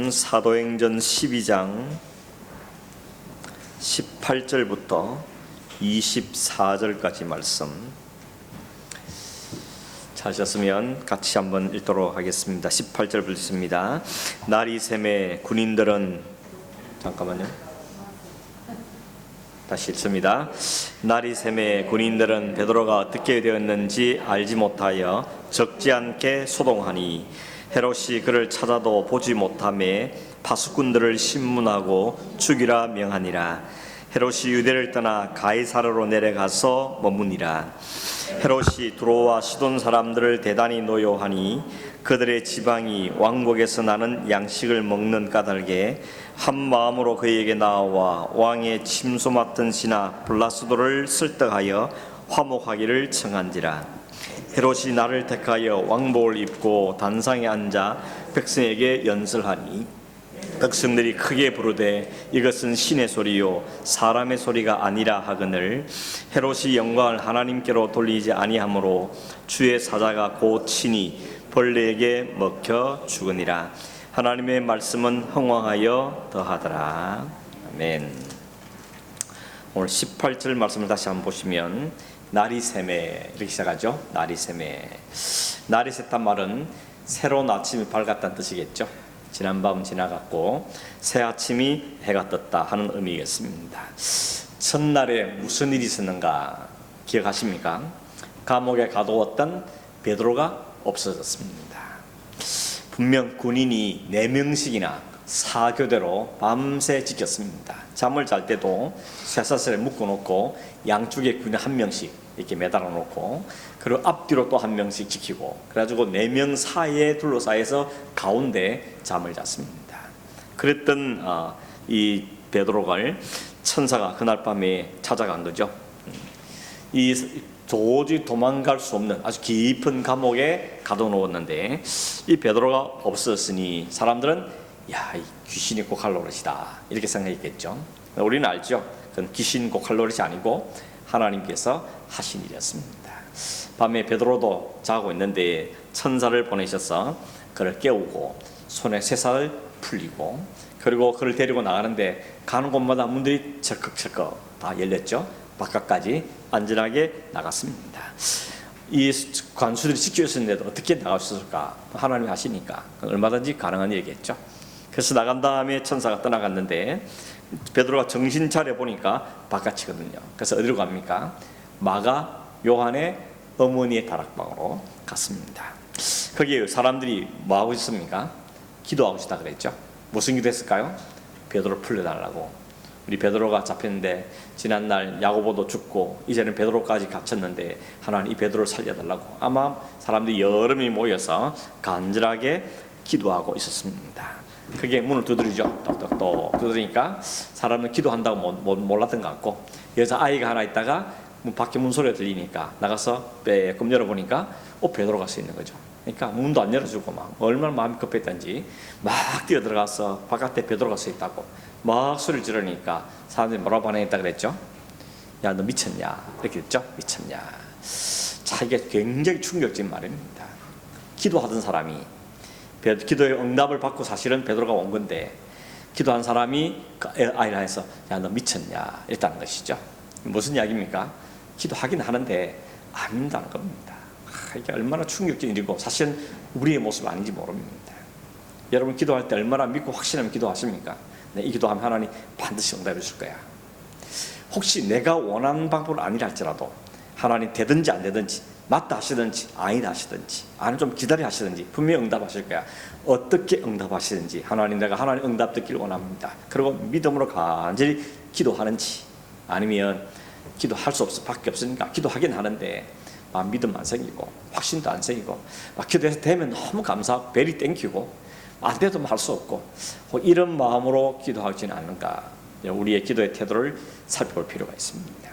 말씀은 사도행전 12장 18절부터 24절까지 말씀. 찾으셨으면 같이 한번 읽도록 하겠습니다. 18절 읽습니다. 날이 새매 군인들은 다시 읽습니다. 날이 새매 군인들은 베드로가 어떻게 되었는지 알지 못하여 적지 않게 소동하니 헤롯이 그를 찾아도 보지 못하매 파수꾼들을 신문하고 죽이라 명하니라. 헤롯이 유대를 떠나 가이사르로 내려가서 머무니라. 헤롯이 두로와 시돈 사람들을 대단히 노여하니 그들의 지방이 왕국에서 나는 양식을 먹는 까닭에 한 마음으로 그에게 나와 왕의 침소 맡은 신하 블라스도를 설득하여 화목하기를 청한지라. 헤롯이 나를 택하여 왕복을 입고 단상에 앉아 백성에게 연설하니 백성들이 크게 부르되 이것은 신의 소리요 사람의 소리가 아니라 하거늘 헤롯이 영광을 하나님께로 돌리지 아니하므로 주의 사자가 곧 친히 벌레에게 먹혀 죽으니라. 하나님의 말씀은 흥왕하여 더하더라. 아멘. 오늘 18절 말씀을 다시 한번 보시면 날이 새매 이렇게 시작하죠. 날이 새매. 날이 샜단 말은 새로운 아침이 밝았다는 뜻이겠죠. 지난 밤 지나갔고 새 아침이 해가 떴다 하는 의미겠습니다. 첫날에 무슨 일이 있었는가 기억하십니까? 감옥에 가두었던 베드로가 없어졌습니다. 분명 군인이 4명씩이나 사교대로 밤새 지켰습니다. 잠을 잘 때도 쇠사슬에 묶어놓고 양쪽에 군인 1명씩 이렇게 매달아 놓고 그리고 앞뒤로 또 1명씩 지키고 그래가지고 4명 사이에 둘러싸여서 가운데 잠을 잤습니다. 그랬던 이 베드로를 천사가 그날 밤에 찾아간 거죠. 이 도저히 도망갈 수 없는 아주 깊은 감옥에 가둬놓았는데 이 베드로가 없었으니 사람들은 야, 이 귀신이 고칼로릇이다 이렇게 생각했겠죠. 우리는 알죠. 그건 귀신 고칼로릇이 아니고 하나님께서 하신 일이었습니다. 밤에 베드로도 자고 있는데 천사를 보내셔서 그를 깨우고 손에 쇠사를 풀리고 그리고 그를 데리고 나가는데 가는 곳마다 문들이 철컥철컥 다 열렸죠. 바깥까지 안전하게 나갔습니다. 이 관수들이 지켜있었는데도 어떻게 나갈 수 있을까? 하나님이 하시니까 얼마든지 가능한 얘기겠죠. 그래서 나간 다음에 천사가 떠나갔는데 베드로가 정신 차려 보니까 바깥이거든요. 그래서 어디로 갑니까? 마가 요한의 어머니의 다락방으로 갔습니다. 거기에 사람들이 뭐하고 있습니까? 기도하고 있다 그랬죠. 무슨 기도했을까요? 베드로 풀려달라고. 우리 베드로가 잡혔는데 지난날 야고보도 죽고 이제는 베드로까지 갇혔는데 하나님 이 베드로를 살려달라고 아마 사람들이 여러 명이 모여서 간절하게 기도하고 있었습니다. 그게 문을 두드리죠. 똑똑똑 두드리니까 사람은 기도한다고 몰랐던 것 같고 여자아이가 하나 있다가 밖에 문 소리가 들리니까 나가서 빼끔 열어보니까 베드로가 서 있는 거죠. 그러니까 문도 안 열어주고 막 얼마나 마음이 급했던지 막 뛰어들어가서 바깥에 베드로가 서 있다고 막 소리를 지르니까 사람들이 뭐라고 반응했다 그랬죠? 야, 너 미쳤냐? 이렇게 했죠? 미쳤냐? 자, 이게 굉장히 충격적인 말입니다. 기도하던 사람이 기도의 응답을 받고 사실은 베드로가 온 건데 기도한 사람이 아이를 해서 야, 너 미쳤냐? 이랬다는 것이죠. 무슨 이야기입니까? 기도하긴 하는데 안 믿는다는 겁니다. 이게 얼마나 충격적인 일이고 사실은 우리의 모습 아닌지 모릅니다. 여러분 기도할 때 얼마나 믿고 확신하면 기도하십니까? 네, 이 기도하면 하나님 반드시 응답해 줄 거야. 혹시 내가 원하는 방법은 아니라 할지라도 하나님 되든지 안 되든지 맞다 하시든지 아니다 하시든지 아니면 좀 기다려 하시든지 분명히 응답하실 거야. 어떻게 응답하시든지 하나님 내가 하나님 응답 듣기를 원합니다. 그리고 믿음으로 간절히 기도하는지 아니면 기도할 수 없을 밖에 없으니까 기도하긴 하는데 믿음 안 생기고 확신도 안 생기고 막 기도해서 되면 너무 감사하고 벨이 땡기고 안 돼도 할 수 없고 이런 마음으로 기도하지는 않는가. 우리의 기도의 태도를 살펴볼 필요가 있습니다.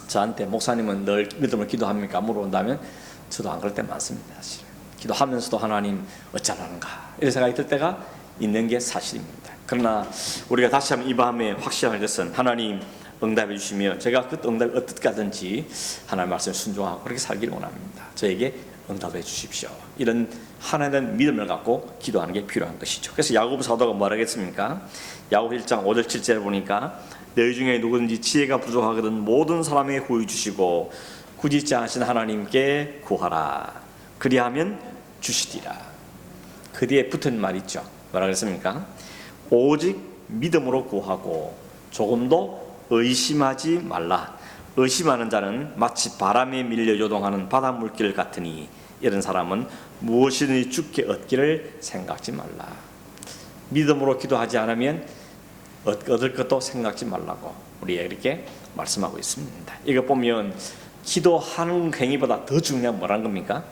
저한테 목사님은 늘 믿음을 기도합니까? 물어본다면 저도 안 그럴 때 많습니다. 사실 기도하면서도 하나님 어쩌라는가 이런 생각이 들 때가 있는 게 사실입니다. 그러나 우리가 다시 한번 이 밤에 확신할 것은 하나님 응답해 주시며 제가 그 응답이 어떻게 하든지 하나님 말씀에 순종하고 그렇게 살기를 원합니다. 저에게 응답해 주십시오. 이런 하나님 믿음을 갖고 기도하는 게 필요한 것이죠. 그래서 야고보 사도가 뭐라 했습니까? 야고보 1장 5절 7절에 보니까 너희 중에 누구든지 지혜가 부족하거든 모든 사람에게 구해 주시고 꾸짖지 않으신 하나님께 구하라. 그리하면 주시리라. 그 뒤에 붙은 말 있죠. 뭐라 그랬습니까? 오직 믿음으로 구하고 조금도 의심하지 말라. 의심하는 자는 마치 바람에 밀려 요동하는 바닷물길 같으니 이런 사람은 무엇이든지 주께 얻기를 생각지 말라. 믿음으로 기도하지 않으면 얻을 것도 생각지 말라고 우리에게 이렇게 말씀하고 있습니다. 이거 보면 기도하는 행위보다 더 중요한 게 뭐라는 겁니까?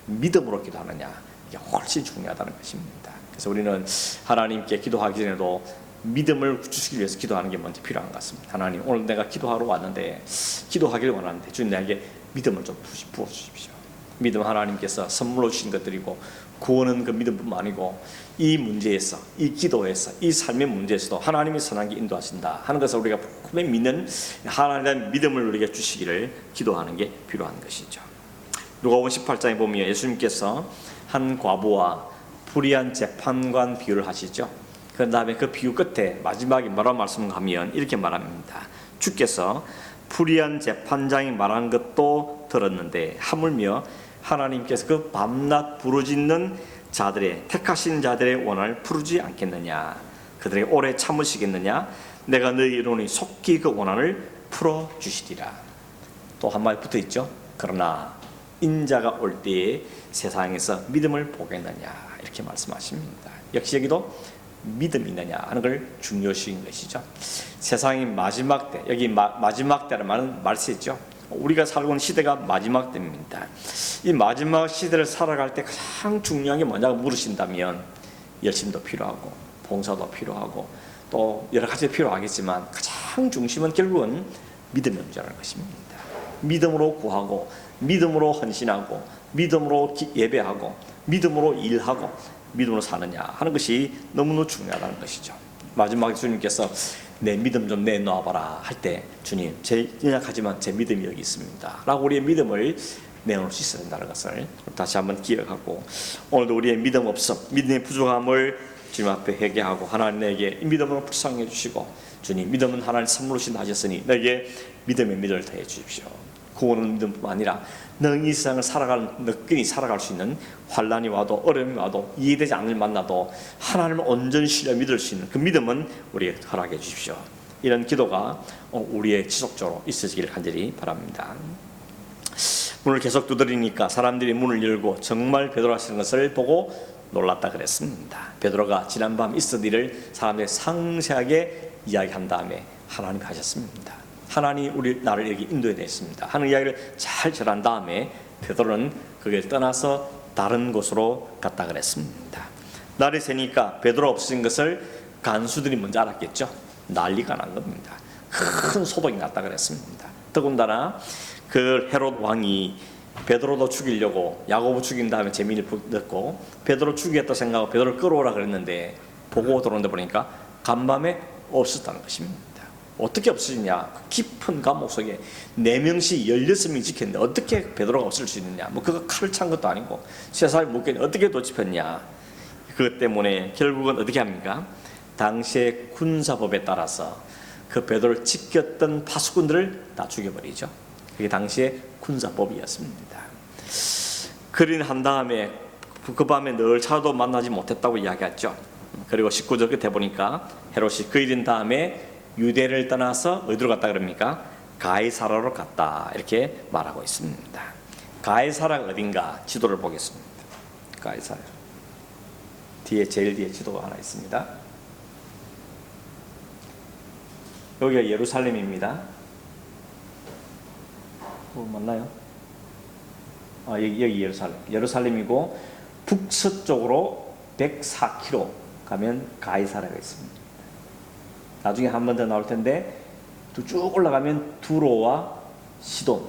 믿음으로 기도하느냐, 이게 훨씬 중요하다는 것입니다. 그래서 우리는 하나님께 기도하기 전에도 믿음을 주시기 위해서 기도하는 게 먼저 필요한 것 같습니다. 하나님, 오늘 내가 기도하러 왔는데 기도하기를 원하는데 주님 내게 믿음을 좀 부어주십시오. 믿음 하나님께서 선물로 주신 것들이고 구원은 그 믿음뿐만 아니고 이 문제에서, 이 기도에서, 이 삶의 문제에서도 하나님이 선하게 인도하신다 하는 것을 우리가 분명히 믿는 하나님의 믿음을 우리에게 주시기를 기도하는 게 필요한 것이죠. 누가복음 18장에 보면 예수님께서 한 과부와 불의한 재판관 비유를 하시죠. 그 다음에 그 비유 끝에 마지막에 뭐라고 말씀하면 이렇게 말합니다. 주께서 불의한 재판장이 말한 것도 들었는데 하물며 하나님께서 그 밤낮 부르짖는 자들의 택하신 자들의 원한을 풀지 않겠느냐, 그들에게 오래 참으시겠느냐, 내가 너희 이르노니 속히 그 원한을 풀어주시리라. 또 한마디 붙어있죠. 그러나 인자가 올 때에 세상에서 믿음을 보겠느냐, 이렇게 말씀하십니다. 역시 여기도 믿음이 있느냐 하는 걸 중요시인 것이죠. 세상이 마지막 때, 여기 마지막 때라는 말을 쓰죠. 우리가 살고 있는 시대가 마지막 때입니다. 이 마지막 시대를 살아갈 때 가장 중요한 게 뭐냐고 물으신다면 열심도 필요하고 봉사도 필요하고 또 여러 가지 필요하겠지만 가장 중심은 결국은 믿음의 문제라는 것입니다. 믿음으로 구하고 믿음으로 헌신하고 믿음으로 예배하고 믿음으로 일하고 믿음으로 사느냐 하는 것이 너무너무 중요하다는 것이죠. 마지막에 주님께서 내 믿음 좀 내놓아봐라 할 때 주님, 제 연약하지만 제 믿음이 여기 있습니다 라고 우리의 믿음을 내놓을 수 있어야 된다는 것을 다시 한번 기억하고, 오늘도 우리의 믿음 없음, 믿음의 부족함을 주님 앞에 회개하고 하나님에게 믿음으로 불쌍해 주시고, 주님, 믿음은 하나님 선물로 주신다 하셨으니 내게 믿음의 믿음을 더해 주십시오. 구원은 믿음뿐만 아니라 너희 이 세상을 너끈히 살아갈 수 있는 환난이 와도 어려움이 와도 이해되지 않을 만나도 하나님을 온전히 신뢰 믿을 수 있는 그 믿음은 우리에게 허락해 주십시오. 이런 기도가 우리의 지속적으로 있어지기를 간절히 바랍니다. 문을 계속 두드리니까 사람들이 문을 열고 정말 베드로가 하시는 것을 보고 놀랐다 그랬습니다. 베드로가 지난밤 있었던 일을 사람들이 상세하게 이야기한 다음에 하나님이 하셨습니다. 하나님이 나를 여기 인도해 냈습니다 하는 이야기를 잘 전한 다음에 베드로는 거기를 떠나서 다른 곳으로 갔다 그랬습니다. 날이 새니까 베드로 없어진 것을 간수들이 먼저 알았겠죠. 난리가 난 겁니다. 큰 소동이 났다 그랬습니다. 더군다나 그 헤롯 왕이 베드로도 죽이려고 야고보 죽인 다음에 재미를 듣고 베드로 죽이겠다 생각하고 베드로를 끌어오라 그랬는데 보고 들어오는데 보니까 간밤에 없었다는 것입니다. 어떻게 없어지냐? 깊은 감옥 속에 4명씩 16명이 지켰는데 어떻게 베드로가 없을 수 있느냐? 그거 칼을 찬 것도 아니고 쇠사를 묶였는데 어떻게 또 짚었냐? 그것 때문에 결국은 어떻게 합니까? 당시의 군사법에 따라서 그 베드로를 지켰던 파수꾼들을 다 죽여버리죠. 그게 당시의 군사법이었습니다. 그린 한 다음에 그 밤에 늘 찾아도 만나지 못했다고 이야기했죠. 그리고 19절 끝에 보니까 헤롯이 그 일인 다음에 유대를 떠나서 어디로 갔다 그럽니까? 가이사라로 갔다 이렇게 말하고 있습니다. 가이사라가 어딘가 지도를 보겠습니다. 가이사라 제일 뒤에 지도가 하나 있습니다. 여기가 예루살렘입니다. 맞나요? 여기 예루살렘이고 북서쪽으로 104km 가면 가이사라가 있습니다. 나중에 한 번 더 나올 텐데 쭉 올라가면 두로와 시돈이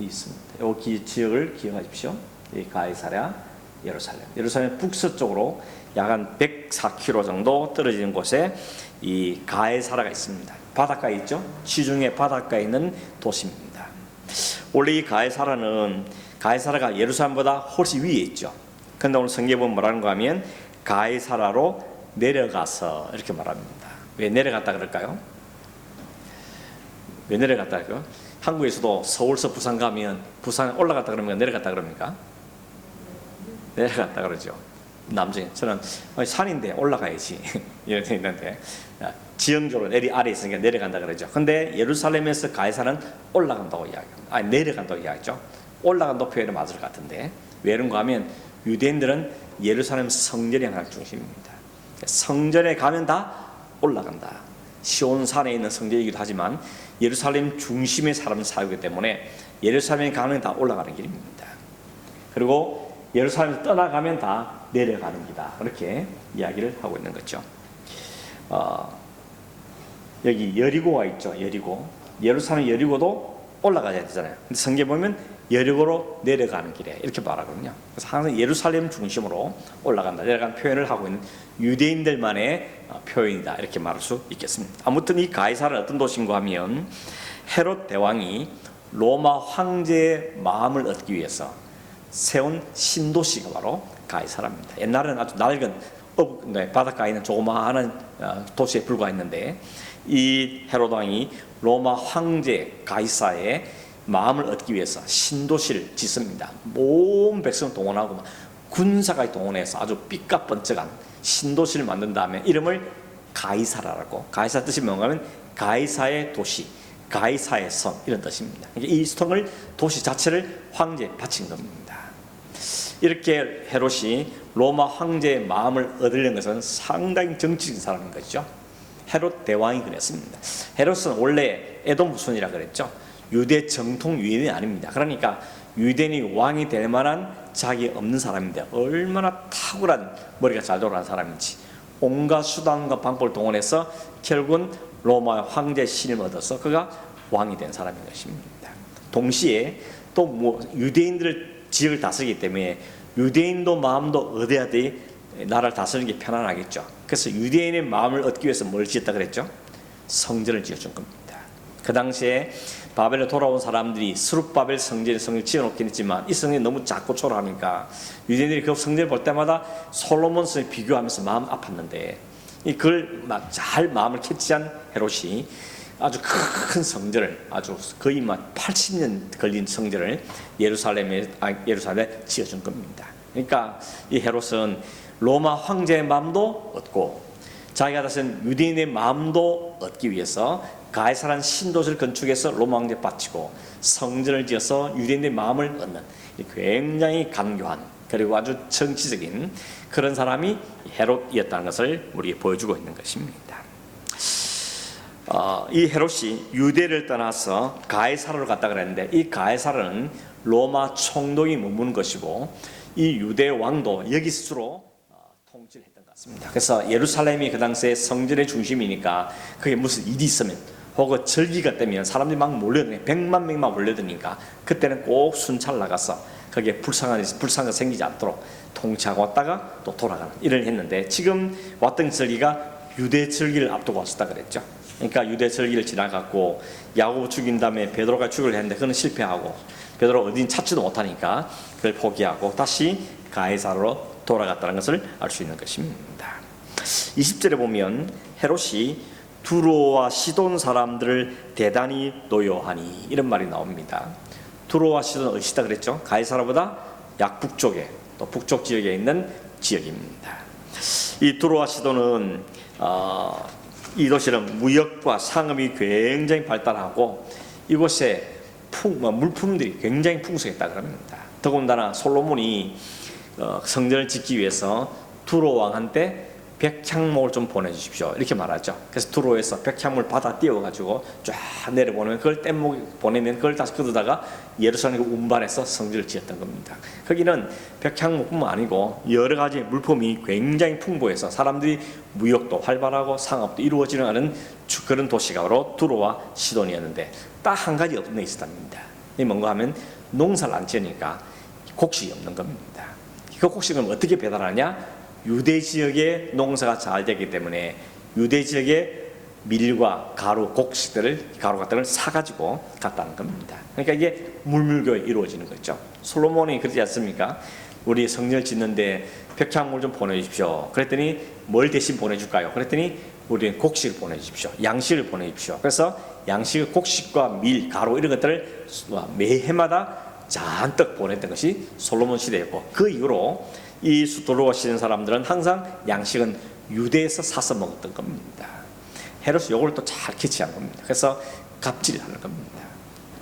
있습니다. 이 지역을 기억하십시오. 이 가이사랴, 예루살렘 북서쪽으로 약 한 104km 정도 떨어지는 곳에 이 가이사라가 있습니다. 바닷가에 있죠. 시중에 바닷가에 있는 도시입니다. 원래 이 가이사라가 예루살렘보다 훨씬 위에 있죠. 근데 오늘 성경에 보면 뭐라는가 하면 가이사라로 내려가서 이렇게 말합니다. 왜 내려갔다 그럴까요? 왜 내려갔다 그럴까요? 한국에서도 서울서 부산 가면 부산 올라갔다 그러면 내려갔다 그럽니까? 내려갔다 그러죠. 남중에 저는 산인데 올라가야지 이런 데 있는데 지형적으로 아래 있으니까 내려간다 그러죠. 근데 예루살렘에서 가이사는 올라간다고 이야기합니다. 아니 내려간다고 이야기하죠. 올라간다고 표현이 맞을 것 같은데 왜 그런가 하면 유대인들은 예루살렘 성전이 하나 중심입니다. 성전에 가면 다 올라간다. 시온산에 있는 성전이기도 하지만 예루살렘 중심의 사람을 살기 때문에 예루살렘에 가면 다 올라가는 길입니다. 그리고 예루살렘을 떠나가면 다 내려가는 길이다. 그렇게 이야기를 하고 있는 거죠. 여기 여리고가 있죠. 여리고. 예루살렘 여리고도 올라가야 되잖아요. 근데 성경에 보면 여리고로 내려가는 길에 이렇게 말하거든요. 그래서 항상 예루살렘 중심으로 올라간다, 내려가는 표현을 하고 있는 유대인들만의 표현이다 이렇게 말할 수 있겠습니다. 아무튼 이 가이사르는 어떤 도시인가 하면 헤롯 대왕이 로마 황제의 마음을 얻기 위해서 세운 신도시가 바로 가이사라입니다. 옛날에는 아주 낡은 바닷가에 있는 조그마한 도시에 불과했는데 이 헤롯 왕이 로마 황제 가이사의 마음을 얻기 위해서 신도시를 짓습니다. 온 백성을 동원하고 군사가 동원해서 아주 삐까뻔쩍한 신도시를 만든 다음에 이름을 가이사라라고, 가이사 뜻이 뭔가 하면 가이사의 도시, 가이사의 성 이런 뜻입니다. 이 성을, 도시 자체를 황제에 바친 겁니다. 이렇게 헤롯이 로마 황제의 마음을 얻으려는 것은 상당히 정치적인 사람인 것이죠. 헤롯 대왕이 그랬습니다. 헤롯은 원래 에돔 후손이라 그랬죠. 유대 정통 유대인이 아닙니다. 그러니까 유대인이 왕이 될 만한 자격이 없는 사람인데 얼마나 탁월한 머리가 잘 돌아가는 사람인지 온갖 수단과 방법을 동원해서 결국은 로마 황제 신임을 얻어서 그가 왕이 된 사람인 것입니다. 동시에 또 유대인들을 지역을 다스리기 때문에 유대인도 마음도 얻어야 돼 나라를 다스리는 게 편안하겠죠. 그래서 유대인의 마음을 얻기 위해서 뭘 지었다 그랬죠? 성전을 지어준 겁니다. 그 당시에 바벨에 돌아온 사람들이 스룹바벨 성전을 지어놓긴 했지만 이 성전이 너무 작고 초라하니까 유대인들이 그 성전을 볼 때마다 솔로몬 성을 비교하면서 마음 아팠는데 그걸 잘 마음을 캐치한 헤롯이 아주 큰 성전을, 아주 거의 80년 걸린 성전을 예루살렘에 지어준 겁니다. 그러니까 이 헤롯은 로마 황제의 마음도 얻고 자기가 다스린 유대인의 마음도 얻기 위해서 가이사라는 신도시를 건축해서 로마 황제에 바치고 성전을 지어서 유대인의 마음을 얻는 굉장히 간교한 그리고 아주 정치적인 그런 사람이 헤롯이었다는 것을 우리에게 보여주고 있는 것입니다. 이 헤롯이 유대를 떠나서 가이사라로 갔다 그랬는데 이 가이사라는 로마 총독이 머무는 것이고 이 유대 왕도 여기 스스로 통치를 했던 것 같습니다. 그래서 예루살렘이 그 당시에 성전의 중심이니까 그게 무슨 일이 있으면 혹은 절기가 되면 사람들이 막 몰려드니까 100만 명이 막 몰려드니까 그때는 꼭 순찰 나가서 거기에 불상이 생기지 않도록 통치하고 왔다가 또 돌아가는 일을 했는데 지금 왔던 절기가 유대 절기를 앞두고 왔었다 그랬죠. 그러니까 유대 절기를 지나갔고 야고보 죽인 다음에 베드로가 죽으려 했는데 그는 실패하고 베드로 어딘 찾지도 못하니까 그걸 포기하고 다시 가이사라로 돌아갔다는 것을 알 수 있는 것입니다. 20절에 보면 헤롯이 두로와 시돈 사람들을 대단히 노여하니 이런 말이 나옵니다. 두로와 시돈은 어디시다 그랬죠? 가이사라보다 약 북쪽에 또 북쪽 지역에 있는 지역입니다. 이 두로와 시돈은 이 도시는 무역과 상업이 굉장히 발달하고 이곳에 물품들이 굉장히 풍성했다고 합니다. 더군다나 솔로몬이 성전을 짓기 위해서 두로 왕한테 백향목을 좀 보내주십시오 이렇게 말하죠. 그래서 두로에서 백향목을 받아 띄워가지고 쫙 내려보내면 그걸 뗏목 보내면 그걸 다시 걷어다가 예루살렘 운반해서 성전을 지었던 겁니다. 거기는 백향목뿐만 아니고 여러 가지 물품이 굉장히 풍부해서 사람들이 무역도 활발하고 상업도 이루어지는 하는 그런 도시가 바로 두로와 시돈이었는데 딱 한 가지 없는 게 있었답니다. 이 뭔가 하면 농사를 안 지으니까 곡식이 없는 겁니다. 그 곡식은 어떻게 배달하냐? 유대 지역의 농사가 잘 되기 때문에 유대 지역의 밀과 가루, 가루 같은 걸 사가지고 갔다는 겁니다. 그러니까 이게 물물교에 이루어지는 거죠. 솔로몬이 그러지 않습니까? 우리 성전을 짓는데 백향물 좀 보내주십시오. 그랬더니 뭘 대신 보내줄까요? 그랬더니 우리는 곡식을 보내주십시오. 양식을 보내주십시오. 그래서 양식을 곡식과 밀, 가루 이런 것들을 매해마다 잔뜩 보냈던 것이 솔로몬 시대였고, 그 이후로 이 들어오시는 사람들은 항상 양식은 유대에서 사서 먹었던 겁니다. 헤롯이 이걸 또 잘 캐치한 겁니다. 그래서 갑질하는 겁니다.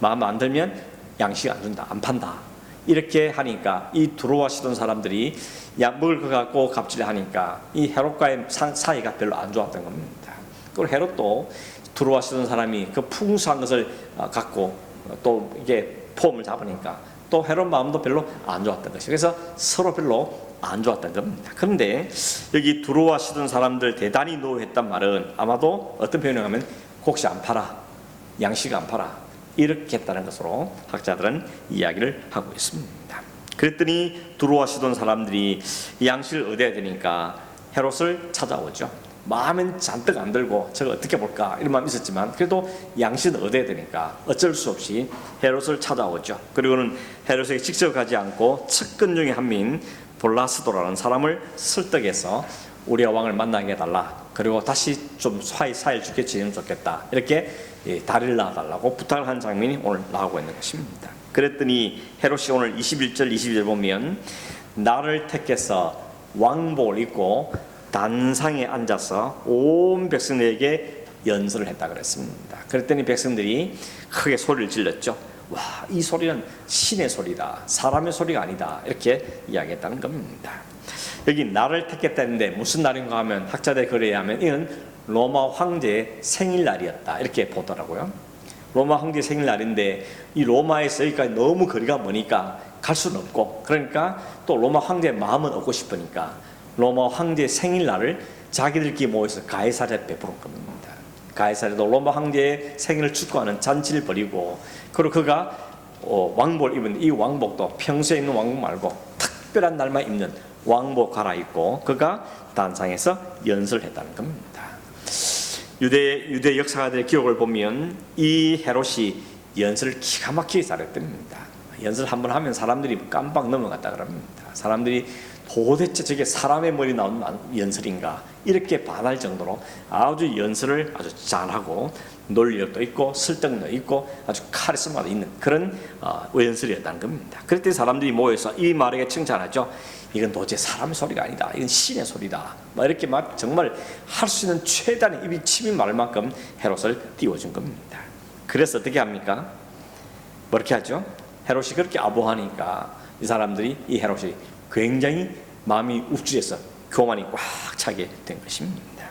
마음 안 들면 양식 안 준다, 안 판다. 이렇게 하니까 이 들어오시던 사람들이 먹을 거 갖고 갑질하니까 이 헤롯과의 사이가 별로 안 좋았던 겁니다. 그리고 헤롯도 들어오시던 사람이 그 풍성한 것을 갖고 또 이게 폼을 잡으니까 또 헤롯 마음도 별로 안 좋았던 것이, 그래서 서로 별로 안 좋았던 겁니다. 그런데 여기 들어오시던 사람들 대단히 노했단 말은 아마도 어떤 표현을 하면 곡식 안 팔아, 양식 안 팔아, 이렇게 했다는 것으로 학자들은 이야기를 하고 있습니다. 그랬더니 들어오시던 사람들이 양식을 얻어야 되니까 헤롯을 찾아오죠. 마음엔 잔뜩 안 들고 저거 어떻게 볼까 이런 마음이 있었지만 그래도 양식을 얻어야 되니까 어쩔 수 없이 헤롯을 찾아오죠. 그리고는 헤롯에게 직접 가지 않고 측근 중에 한 명인 블라스도라는 사람을 설득해서 우리가 왕을 만나게 해달라, 그리고 다시 좀 사이를 좋게 지내면 좋겠다, 이렇게 다리를 놔달라고 부탁을 한 장면이 오늘 나오고 있는 것입니다. 그랬더니 헤롯이 오늘 21절 22절 보면 나를 택해서 왕복을 입고 단상에 앉아서 온 백성들에게 연설을 했다 그랬습니다. 그랬더니 백성들이 크게 소리를 질렀죠. 와, 이 소리는 신의 소리다, 사람의 소리가 아니다, 이렇게 이야기했다는 겁니다. 여기 나를 택했다는데 무슨 날인가 하면 학자들의 글에 의하면 이는 로마 황제의 생일날이었다, 이렇게 보더라고요. 로마 황제 생일날인데 이 로마에서 여기까지 너무 거리가 머니까 갈 수는 없고, 그러니까 또 로마 황제의 마음은 얻고 싶으니까 로마 황제의 생일날을 자기들끼리 모여서 가이사랴에 베푸는 겁니다. 가이사랴도 로마 황제의 생일을 축하하는 잔치를 벌이고, 그리고 그가 왕복을 입은 이 왕복도 평소에 입는 왕복 말고 특별한 날만 입는 왕복 갈아입고 그가 단상에서 연설을 했다는 겁니다. 유대 역사가들의 기록을 보면 이 헤롯이 연설을 기가 막히게 잘했답니다. 연설 한번 하면 사람들이 깜빡 넘어갔다 그럽니다. 사람들이 도대체 저게 사람의 머리 나온 연설인가 이렇게 반할 정도로 아주 연설을 아주 잘하고 논리력도 있고 설득도 있고 아주 카리스마도 있는 그런 연설이었다는 겁니다. 그랬더니 사람들이 모여서 이 말에게 칭찬하죠. 이건 도대체 사람의 소리가 아니다, 이건 신의 소리다, 이렇게 막 정말 할 수 있는 최단의 입이 침이 말 만큼 헤롯을 띄워준 겁니다. 그래서 어떻게 합니까? 그렇게 하죠. 헤롯이 그렇게 아부하니까 이 사람들이 이 헤롯이 굉장히 마음이 욱주해서 교만이 꽉 차게 된 것입니다.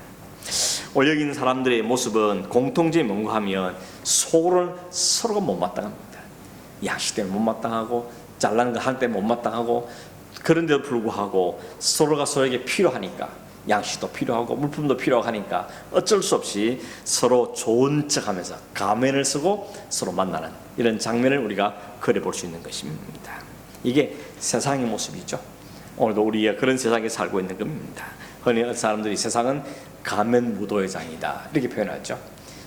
오늘 여기 있는 사람들의 모습은 공통점이 뭔가 하면 속으로는 서로가 못마땅합니다. 양식 때문에 못마땅하고 잘나는 거 할 때 못마땅하고, 그런데도 불구하고 서로가 서로에게 필요하니까 양식도 필요하고 물품도 필요하고 하니까 어쩔 수 없이 서로 좋은 척하면서 가면을 쓰고 서로 만나는 이런 장면을 우리가 그려볼 수 있는 것입니다. 이게 세상의 모습이죠. 오늘도 우리가 그런 세상에 살고 있는 겁니다. 흔히 사람들이 세상은 가면 무도의 장이다 이렇게 표현하죠.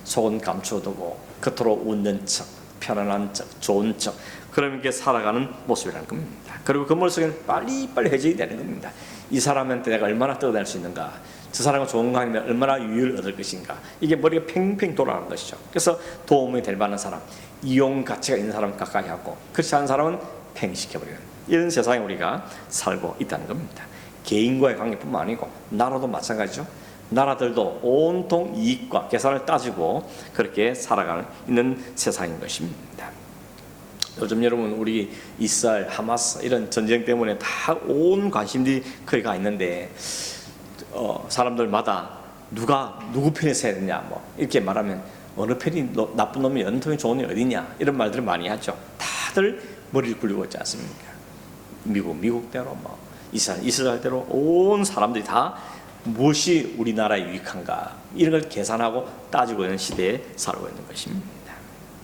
속은 감추어두고 겉으로 웃는 척, 편안한 척, 좋은 척, 그렇게 살아가는 모습이라는 겁니다. 그리고 그 머릿속에는 빨리빨리 해결이 되는 겁니다. 이 사람한테 내가 얼마나 떠날 수 있는가, 저 사람과 좋은 관계면 얼마나 유익을 얻을 것인가, 이게 머리가 팽팽 돌아가는 것이죠. 그래서 도움이 될 만한 사람, 이용 가치가 있는 사람 가까이 하고, 그렇지 않은 사람은 팽식해버리는 이런 세상에 우리가 살고 있다는 겁니다. 개인과의 관계뿐만 아니고 나라도 마찬가지죠. 나라들도 온통 이익과 계산을 따지고 그렇게 살아가는 있는 세상인 것입니다. 요즘 여러분 우리 이스라엘, 하마스 이런 전쟁 때문에 다 온 관심들이 거기 가 있는데 사람들마다 누구 편에 서야 되냐 이렇게 말하면 어느 편이 나쁜 놈이 어느 편이 좋은 놈이 어디냐 이런 말들을 많이 하죠. 다들 머리를 굴리고 있지 않습니까? 미국대로 이스라엘대로 온 사람들이 다 무엇이 우리나라에 유익한가 이런 걸 계산하고 따지고 있는 시대에 살고 있는 것입니다.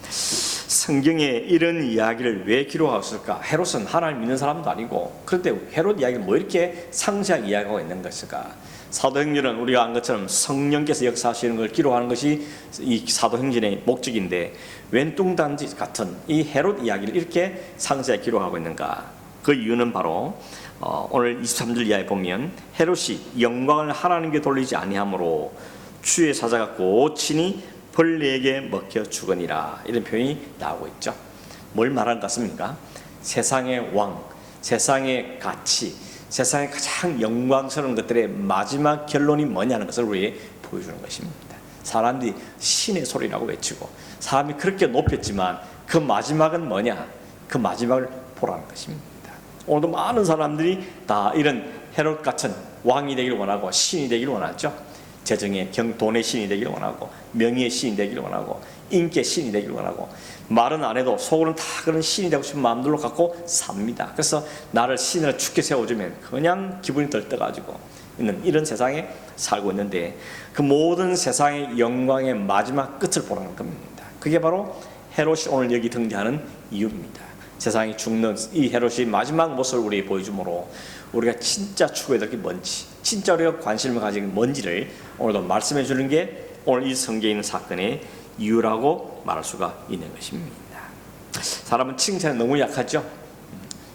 성경에 이런 이야기를 왜 기록하고 있을까? 헤롯은 하나님 믿는 사람도 아니고, 그런데 헤롯 이야기를 뭐 이렇게 상세하게 이야기하고 있는 것일까? 사도행전은 우리가 안 것처럼 성령께서 역사하시는 걸 기록하는 것이 이 사도행전의 목적인데 웬 뚱단지 같은 이 헤롯 이야기를 이렇게 상세하게 기록하고 있는가? 그 이유는 바로 오늘 23절 이하에 보면 헤롯이 영광을 하나님께 돌리지 아니하므로 주의 사자가 곧 친히 벌레에게 먹혀 죽으니라, 이런 표현이 나오고 있죠. 뭘 말하는 것 같습니까? 세상의 왕, 세상의 가치, 세상의 가장 영광스러운 것들의 마지막 결론이 뭐냐는 것을 우리에게 보여주는 것입니다. 사람들이 신의 소리라고 외치고 사람이 그렇게 높였지만 그 마지막은 뭐냐? 그 마지막을 보라는 것입니다. 오늘도 많은 사람들이 다 이런 헤롯 같은 왕이 되기를 원하고 신이 되기를 원하죠. 재정의 돈의 신이 되기를 원하고 명예의 신이 되기를 원하고 인기의 신이 되기를 원하고, 말은 안 해도 속으로는 다 그런 신이 되고 싶은 마음들로 갖고 삽니다. 그래서 나를 신을 죽게 세워주면 그냥 기분이 들떠가지고 있는 이런 세상에 살고 있는데, 그 모든 세상의 영광의 마지막 끝을 보라는 겁니다. 그게 바로 헤롯이 오늘 여기 등장하는 이유입니다. 세상이 죽는 이 헤롯이 마지막 모습을 우리에게 보여주므로 우리가 진짜 추구해야 될 게 뭔지, 진짜 우리가 관심을 가지는 뭔지를 오늘도 말씀해 주는 게 오늘 이 성경에 있는 사건의 이유라고 말할 수가 있는 것입니다. 사람은 칭찬에 너무 약하죠.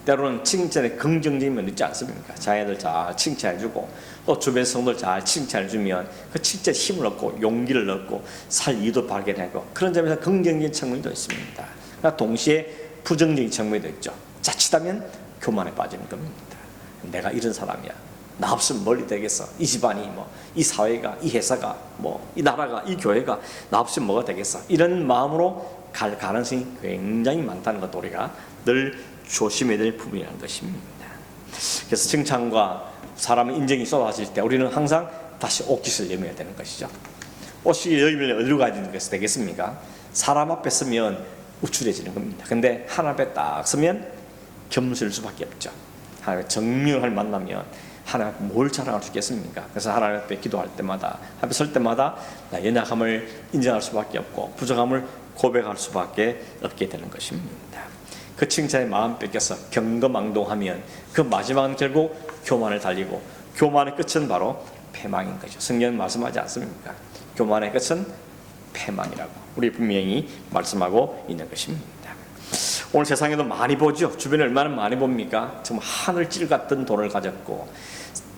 때로는 칭찬에 긍정적인 면이 있지 않습니까? 자녀들 잘 칭찬해주고 또 주변 성도들 잘 칭찬해주면 그 칭찬에 힘을 얻고 용기를 얻고 살 이유도 발견하고, 그런 점에서 긍정적인 측면도 있습니다. 그러나 동시에 부정적인 측면도 있죠. 자칫하면 교만에 빠지는 겁니다. 내가 이런 사람이야, 나 없으면 멀리 되겠어, 이 집안이 이 사회가, 이 회사가, 이 나라가, 이 교회가 나 없으면 뭐가 되겠어, 이런 마음으로 갈 가능성이 굉장히 많다는 것도 우리가 늘 조심해야 될 부분이라는 것입니다. 그래서 칭찬과 사람의 인정이 쏟아질 때 우리는 항상 다시 옷깃을 여며야 되는 것이죠. 옷깃을 여미면 어디로 가야 되겠습니까? 사람 앞에 서면 우쭐해지는 겁니다. 근데 하나님 앞에 딱 서면 겸손할 수밖에 없죠. 하나님의 정령을 만나면 하나님 앞에 뭘 자랑할 수 있겠습니까? 그래서 하나님 앞에 기도할 때마다, 앞에 설 때마다 나 연약함을 인정할 수밖에 없고 부족함을 고백할 수밖에 없게 되는 것입니다. 그 칭찬에 마음 뺏겨서 경거망동하면 그 마지막은 결국 교만을 달리고, 교만의 끝은 바로 패망인 거죠. 성경은 말씀하지 않습니까? 교만의 끝은 패망이라고 우리 분명히 말씀하고 있는 것입니다. 오늘 세상에도 많이 보죠. 주변에 얼마나 많이 봅니까? 정말 하늘질 같은 돈을 가졌고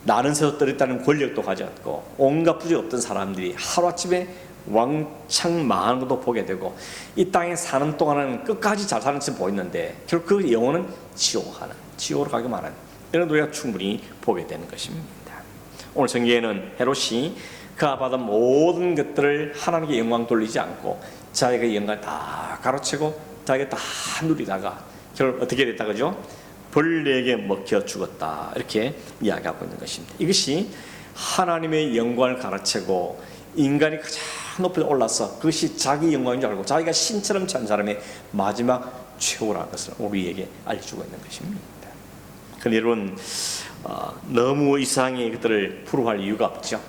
나는 새도 떨었다는 권력도 가졌고 온갖 부족 없던 사람들이 하루아침에 왕창 망하는 것도 보게 되고, 이 땅에 사는 동안은 끝까지 잘 사는 것이 보이는데 결국 그 영혼은 지옥으로 가기만 하는 이런 우리가 충분히 보게 되는 것입니다. 오늘 성경에는 헤롯이 그가 받은 모든 것들을 하나님께 영광 돌리지 않고 자기가 영광을 다 가로채고 자기가 다 누리다가 결국 어떻게 됐다 그죠? 벌레에게 먹혀 죽었다, 이렇게 이야기하고 있는 것입니다. 이것이 하나님의 영광을 가로채고 인간이 가장 높이 올라서 그것이 자기 영광인 줄 알고 자기가 신처럼 산 사람의 마지막 최후라는 것을 우리에게 알려주고 있는 것입니다. 그런데 여러분, 너무 이상의 것들을 부러워할 이유가 없죠.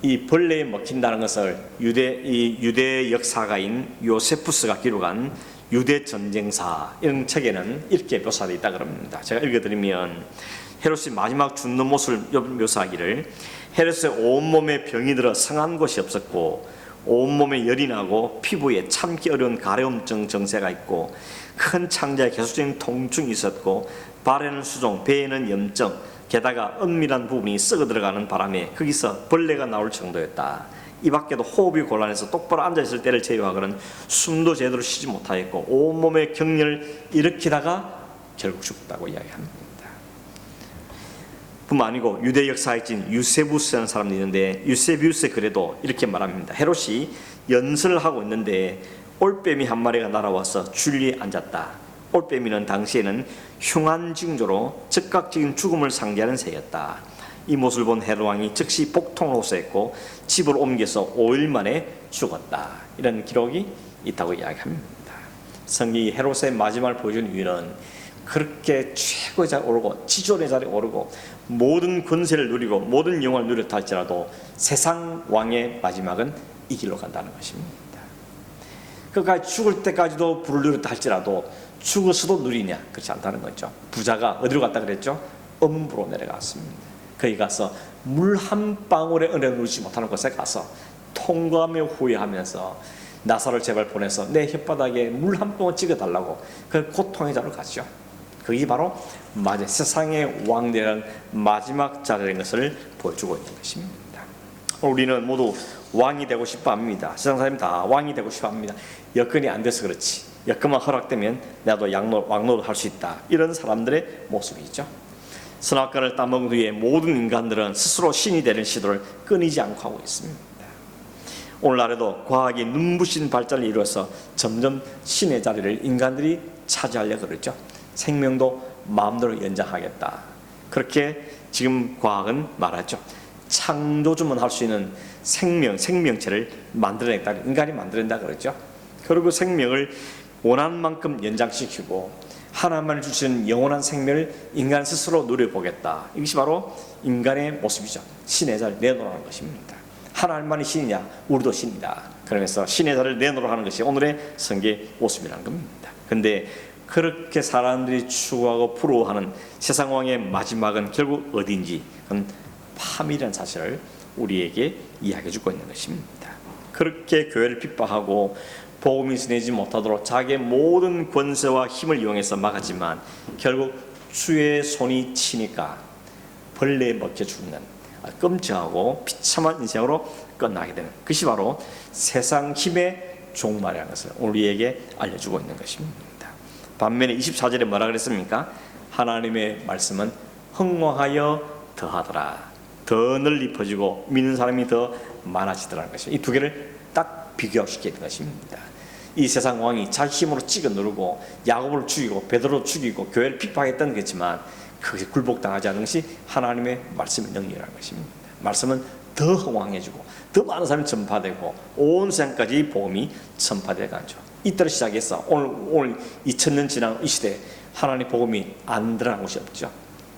이 벌레에 먹힌다는 것을 유대 역사가인 요세푸스가 기록한 유대 전쟁사 이런 책에는 이렇게 묘사되어 있다 그럽니다. 제가 읽어드리면, 헤롯이 마지막 죽는 모습을 묘사하기를, 헤롯의 온몸에 병이 들어 성한 곳이 없었고 온몸에 열이 나고 피부에 참기 어려운 가려움증 증세가 있고 큰 창자에 계속적인 통증이 있었고 발에는 수종, 배에는 염증, 게다가 은밀한 부분이 썩어 들어가는 바람에 거기서 벌레가 나올 정도였다. 이 밖에도 호흡이 곤란해서 똑바로 앉아있을 때를 제외하고는 숨도 제대로 쉬지 못하였고 온몸에 격렬을 일으키다가 결국 죽었다고 이야기합니다. 뿐만 아니고 유대 역사학자인 유세부스라는 사람이 있는데 유세비우스의 글에도 이렇게 말합니다. 헤롯이 연설을 하고 있는데 올빼미 한 마리가 날아와서 줄리에 앉았다. 올빼미는 당시에는 흉한 징조로 즉각적인 죽음을 상기하는 새였다. 이 모습을 본 헤롯 왕이 즉시 복통을 호소했고 집을 옮겨서 5일 만에 죽었다. 이런 기록이 있다고 이야기합니다. 성경이 헤롯의 마지막을 보여준 이유는 그렇게 최고의 자리에 오르고 지존의 자리에 오르고 모든 권세를 누리고 모든 영광을 누렸다 할지라도 세상 왕의 마지막은 이 길로 간다는 것입니다. 그까지 죽을 때까지도 부를 누렸다 할지라도 죽어서도 누리냐? 그렇지 않다는 거죠. 부자가 어디로 갔다 그랬죠? 음부로 내려갔습니다. 거기 가서 물 한 방울의 은혜를 누리지 못하는 곳에 가서 통과하며 후회하면서 나사를 제발 보내서 내 혓바닥에 물 한 방울 찍어달라고 그 고통의 자로 갔죠. 그게 바로 세상의 왕되는 마지막 자리라는 것을 보여주고 있는 것입니다. 우리는 모두 왕이 되고 싶어 합니다. 세상 사람이 다 왕이 되고 싶어 합니다. 여건이 안 돼서 그렇지, 여건만 허락되면 나도 왕노를 할 수 있다, 이런 사람들의 모습이죠. 선악과를 따먹은 뒤에 모든 인간들은 스스로 신이 되는 시도를 끊이지 않고 하고 있습니다. 오늘날에도 과학이 눈부신 발전을 이루어서 점점 신의 자리를 인간들이 차지하려고 그러죠. 생명도 마음대로 연장하겠다, 그렇게 지금 과학은 말하죠. 창조주만 할 수 있는 생명체를 만들어냈다, 인간이 만들어낸다 그러죠. 그리고 생명을 원하는 만큼 연장시키고 하나님만 주시는 영원한 생명을 인간 스스로 누려보겠다, 이것이 바로 인간의 모습이죠. 신의 자리를 내놓으라는 것입니다. 하나님만이 신이냐, 우리도 신이다, 그러면서 신의 자리를 내놓으라 하는 것이 오늘의 성경의 모습이라는 겁니다. 근데 그렇게 사람들이 추구하고 부러워하는 세상 왕의 마지막은 결국 어디인지, 그건 파멸이라는 사실을 우리에게 이야기해 주고 있는 것입니다. 그렇게 교회를 핍박하고 복음이 전해지지 못하도록 자기의 모든 권세와 힘을 이용해서 막았지만 결국 주의 손이 치니까 벌레에 먹혀 죽는 끔찍하고 비참한 인생으로 끝나게 되는 것이 바로 세상 힘의 종말이라는 것을 우리에게 알려주고 있는 것입니다. 반면에 24절에 뭐라 그랬습니까? 하나님의 말씀은 흥왕하여 더하더라, 더 널리 퍼지고 믿는 사람이 더 많아지더라는 것입니다. 이 두 개를 딱 비교시키는 것입니다. 이 세상 왕이 자기 힘으로 찍어 누르고 야곱을 죽이고 베드로를 죽이고 교회를 핍박했던 거지만 그것이 굴복당하지 않은 것이 하나님의 말씀의 능력이라는 것입니다. 말씀은 더 흥왕해지고 더 많은 사람이 전파되고 온 세상까지 복음이 전파되어 가죠. 이때로 시작해서 오늘 2000년 지난 이 시대에 하나님 복음이 안 드러난 곳이 없죠.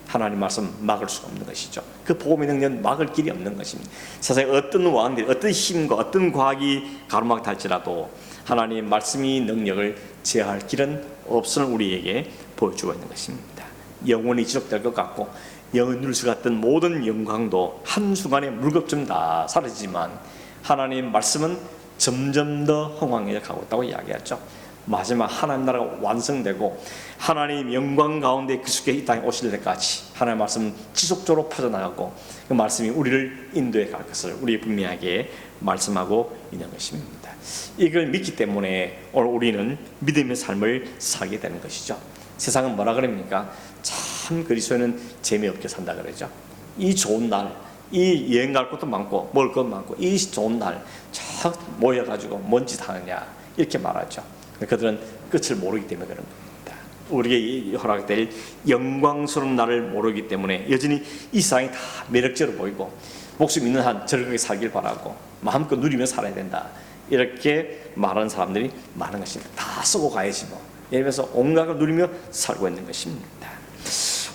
하나님 말씀 막을 수가 없는 것이죠. 그 복음의 능력은 막을 길이 없는 것입니다. 세상에 어떤 왕들이 어떤 힘과 어떤 과학이 가로막을 할지라도 하나님 말씀이 능력을 제어할 길은 없음을 우리에게 보여주고 있는 것입니다. 영원히 지속될 것 같고 영원히 누릴 수 같던 모든 영광도 한순간에 물겁좀 다 사라지지만 하나님 말씀은 점점 더 흥왕해 가고 있다고 이야기하죠. 마지막 하나님 나라가 완성되고 하나님 영광 가운데 그속에 이 땅에 오실 때까지 하나님의 말씀은 지속적으로 퍼져나가고 그 말씀이 우리를 인도해 갈 것을 우리 분명하게 말씀하고 있는 것입니다. 이걸 믿기 때문에 오늘 우리는 믿음의 삶을 살게 되는 것이죠. 세상은 뭐라 그럽니까? 참 그리스도인은 재미없게 산다 그러죠. 이 좋은 날, 이 여행 갈 것도 많고 먹을 것도 많고 이 좋은 날 참 모여가지고 뭔 짓 하느냐 이렇게 말하죠. 그들은 끝을 모르기 때문에 그런 겁니다. 우리에게 허락될 영광스러운 날을 모르기 때문에 여전히 이 세상이 다 매력적으로 보이고 목숨 있는 한 즐겁게 살길 바라고 마음껏 누리며 살아야 된다, 이렇게 말하는 사람들이 많은 것입니다. 다 쓰고 가야지 뭐, 이러면서 온갖 걸 누리며 살고 있는 것입니다.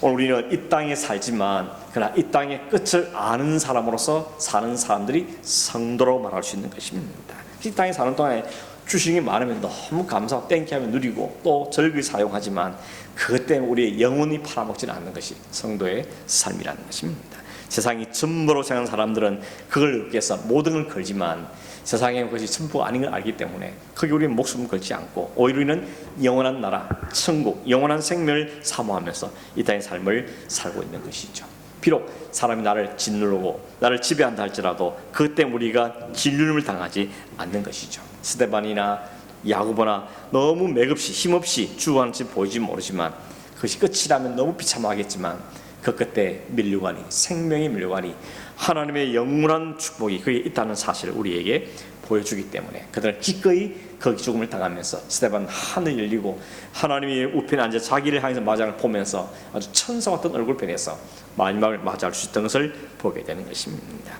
오늘 우리는 이 땅에 살지만 그러나 이 땅의 끝을 아는 사람으로서 사는 사람들이 성도라고 말할 수 있는 것입니다. 이 땅에 사는 동안에 주시는 게 많으면 너무 감사하고 땡큐하면 누리고 또 즐거이 사용하지만 그것 때문에 우리의 영혼이 팔아먹지는 않는 것이 성도의 삶이라는 것입니다. 세상이 전부로 생각하는 사람들은 그걸 얻기 위해서 모든 걸 걸지만 세상에 그것이 전부가 아닌 걸 알기 때문에 거기 우리는 목숨을 걸지 않고 오히려 우리는 영원한 나라, 천국, 영원한 생명을 사모하면서 이 땅의 삶을 살고 있는 것이죠. 비록 사람이 나를 짓누르고 나를 지배한다 할지라도 그것 때문에 우리가 짓누름을 당하지 않는 것이죠. 스데반이나 야고보나 너무 맥없이 힘없이 주어하는지 보이지 모르지만 그것이 끝이라면 너무 비참하겠지만 그 끝에 밀려가니 생명의 밀려가니 하나님의 영원한 축복이 거기에 있다는 사실을 우리에게 보여주기 때문에 그들은 기꺼이 거기 죽음을 당하면서 스데반 하늘 열리고 하나님의 우편에 앉아 자기를 향해서 마장을 보면서 아주 천사 같은 얼굴 변해서 마지막을 맞이할 수 있던 것을 보게 되는 것입니다.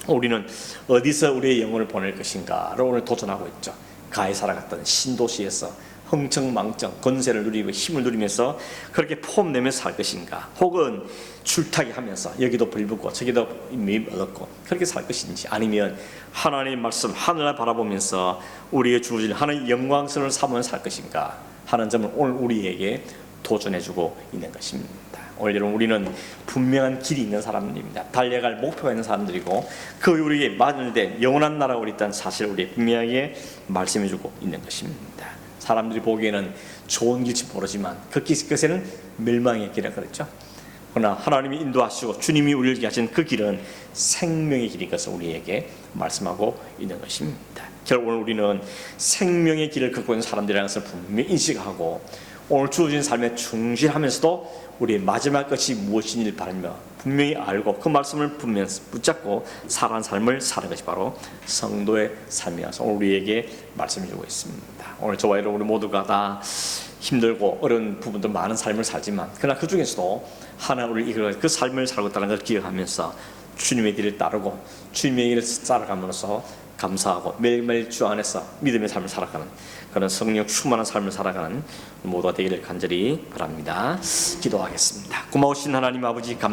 우리는 어디서 우리의 영혼을 보낼 것인가를 오늘 도전하고 있죠. 가이사라 같은 신도시에서 흥청망청 권세를 누리고 힘을 누리면서 그렇게 폼내며 살 것인가, 혹은 줄타기 하면서 여기도 불붙고 저기도 미 얻었고 그렇게 살 것인지, 아니면 하나님의 말씀 하늘을 바라보면서 우리의 주어진 하나님의 영광스러운 삶을 살 것인가 하는 점을 오늘 우리에게 도전해주고 있는 것입니다. 오늘 여러분, 우리는 분명한 길이 있는 사람들입니다. 달려갈 목표가 있는 사람들이고 그 우리에게 맞을 때 영원한 나라가 우리 있다는 사실을 우리에게 분명하게 말씀해주고 있는 것입니다. 사람들이 보기에는 좋은 길일지 모르지만 끝에는 멸망의 길이라 그랬죠. 그러나 하나님이 인도하시고 주님이 우리에게 하신 그 길은 생명의 길인 것을 우리에게 말씀하고 있는 것입니다. 결국 오늘 우리는 생명의 길을 걷고 있는 사람들이라는 것을 분명히 인식하고 오늘 주어진 삶에 충실하면서도 우리의 마지막 것이 무엇인지를 바라며 분명히 알고 그 말씀을 분명히 붙잡고 살아가는 삶을 사는 것이 바로 성도의 삶이라서 오늘 우리에게 말씀해 주고 있습니다. 오늘 저와 여러분 모두가 다 힘들고 어려운 부분도 많은 삶을 살지만 그러나 그 중에서도 하나님 우리 이걸 그 삶을 살고 있다는 걸 기억하면서 주님의 길을 따르고 주님의 길을 따라가면서 감사하고 매일매일 주 안에서 믿음의 삶을 살아가는 그런 성령 충만한 삶을 살아가는 모두가 되기를 간절히 바랍니다. 기도하겠습니다. 고마우신 하나님 아버지